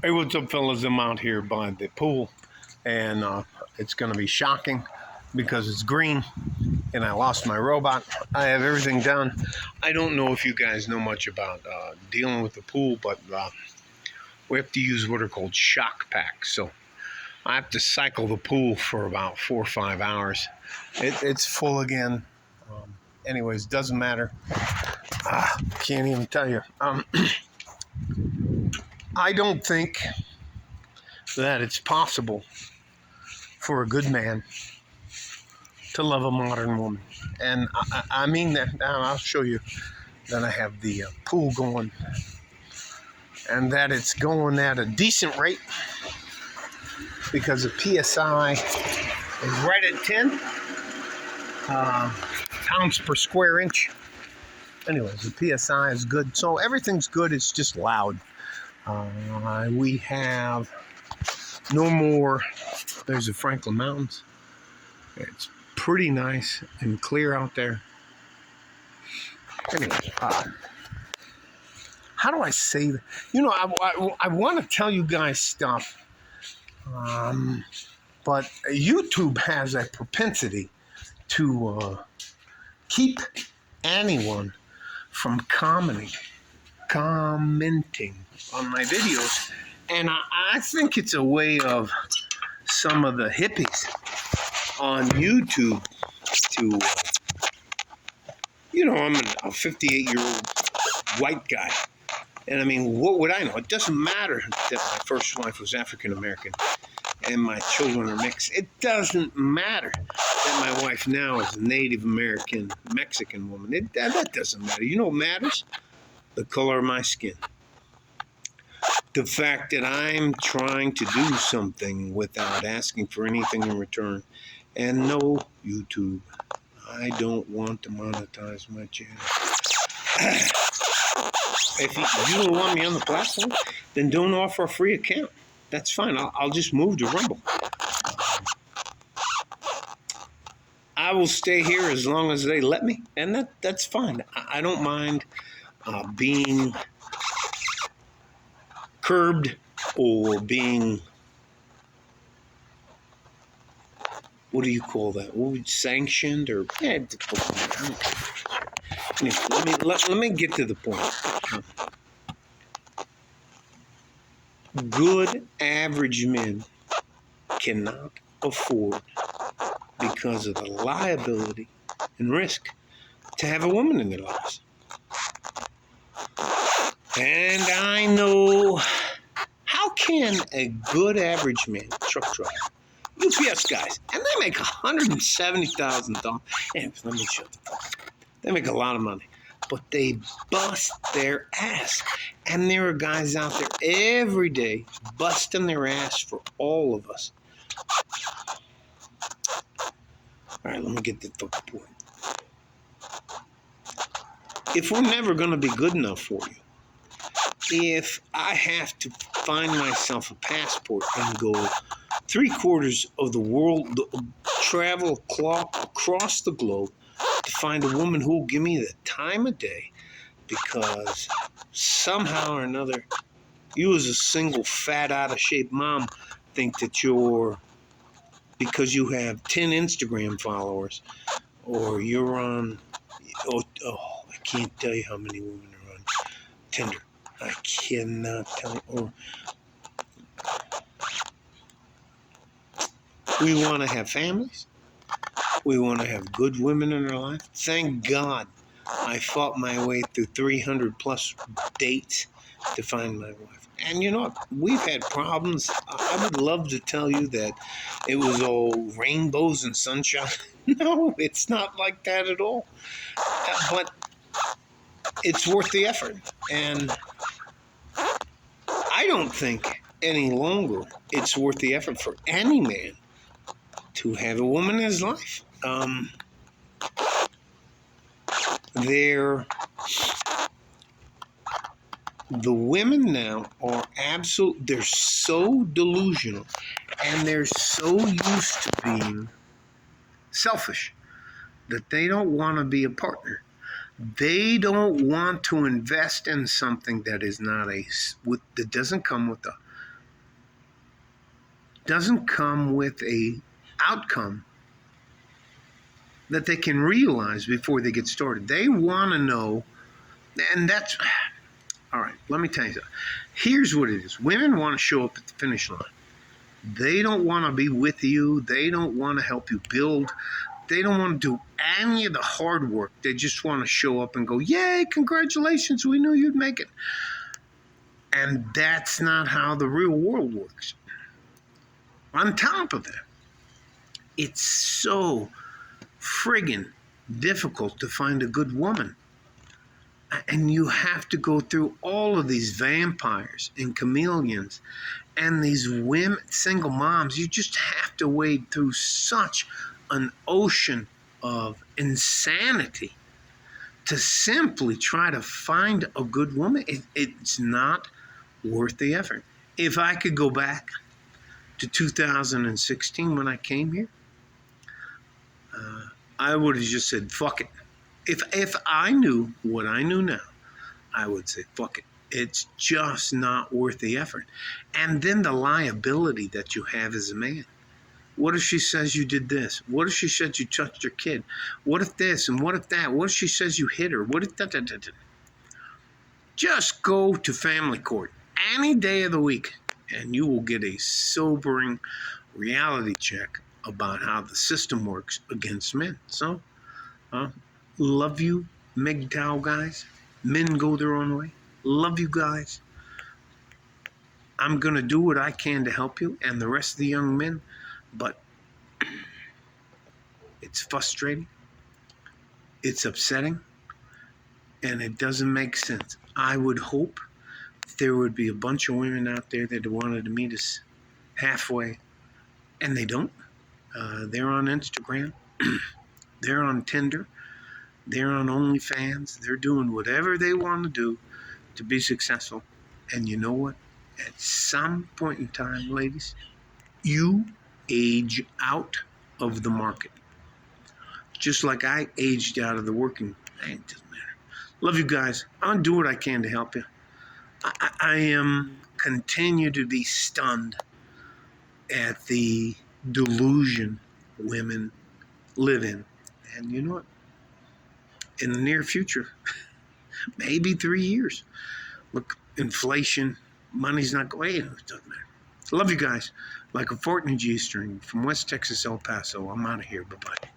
Hey, what's up, fellas? I'm out here by the pool, and it's going to be shocking because it's green, and I lost my robot. I have everything done. I don't know if you guys know much about dealing with the pool, but we have to use what are called shock packs. So I have to cycle the pool for about 4 or 5 hours. It's full again. Anyways, doesn't matter. Can't even tell you. I don't think that it's possible for a good man to love a modern woman. And I mean that. Now I'll show you that I have the pool going and that it's going at a decent rate because the PSI is right at 10 pounds per square inch. Anyways, the PSI is good. So everything's good. It's just loud. We have no more. There's the Franklin Mountains. It's pretty nice and clear out there. Anyway, how do I say that? You know, I want to tell you guys stuff, but YouTube has a propensity to keep anyone from commenting on my videos, and I think it's a way of some of the hippies on YouTube to, I'm a 58-year-old white guy. And I mean, what would I know? It doesn't matter that my first wife was African American and my children are mixed. It doesn't matter that my wife now is a Native American Mexican woman. That doesn't matter. You know what matters? The color of my skin. The fact that I'm trying to do something without asking for anything in return. And no, YouTube, I don't want to monetize my channel. If you don't want me on the platform, then don't offer a free account. That's fine. I'll just move to Rumble. I will stay here as long as they let me, and that's fine. I don't mind being curbed or being, what do you call that? Sanctioned or Anyway, let me get to the point. Good average men cannot afford, because of the liability and risk, to have a woman in their lives. And I know, how can a good average man, truck driver, UPS guys, and they make $170,000. And let me shut the fuck up. They make a lot of money, but they bust their ass. And there are guys out there every day busting their ass for all of us. All right, let me get to the point. If we're never going to be good enough for you, if I have to find myself a passport and go 3/4 of the world, travel across the globe to find a woman who will give me the time of day, because somehow or another, you as a single, fat, out-of-shape mom think that because you have 10 Instagram followers, or you're on, I can't tell you how many women are on Tinder. I cannot tell you. Or we want to have families. We want to have good women in our life. Thank God I fought my way through 300 plus dates to find my wife. And you know what? We've had problems. I would love to tell you that it was all rainbows and sunshine. No, it's not like that at all. But it's worth the effort. And I don't think any longer it's worth the effort for any man to have a woman in his life. The women now are they're so delusional, and they're so used to being selfish that they don't want to be a partner. They don't want to invest in something that is not that doesn't come with doesn't come with a outcome that they can realize before they get started. They want to know, and that's all right. Let me tell you something. Here's what it is: women want to show up at the finish line. They don't want to be with you. They don't want to help you build. They don't want to do any of the hard work. They just want to show up and go, "Yay, congratulations, we knew you'd make it." And that's not how the real world works. On top of that, it's so friggin' difficult to find a good woman. And you have to go through all of these vampires and chameleons and these women, single moms. You just have to wade through such an ocean of insanity to simply try to find a good woman. It's not worth the effort. If I could go back to 2016 when I came here, I would have just said, fuck it. If I knew what I knew now, I would say, fuck it. It's just not worth the effort. And then the liability that you have as a man. What if she says you did this? What if she says you touched your kid? What if this and what if that? What if she says you hit her? What if that? Just go to family court any day of the week and you will get a sobering reality check about how the system works against men. So, love you, MGTOW guys. Men go their own way. Love you guys. I'm going to do what I can to help you and the rest of the young men, but it's frustrating. It's upsetting. And it doesn't make sense. I would hope there would be a bunch of women out there that wanted to meet us halfway, and they don't. They're on Instagram. They're on Tinder. They're on OnlyFans. They're doing whatever they want to do to be successful. And you know what? At some point in time, ladies, you age out of the market. Just like I aged out of the working. It doesn't matter. Love you guys. I'll do what I can to help you. I am continue to be stunned at the delusion women live in. And you know what? In the near future, maybe 3 years. Look, inflation, money's not going. It doesn't matter. Love you guys. Like a fort in a G-string from West Texas, El Paso. I'm out of here. Bye-bye.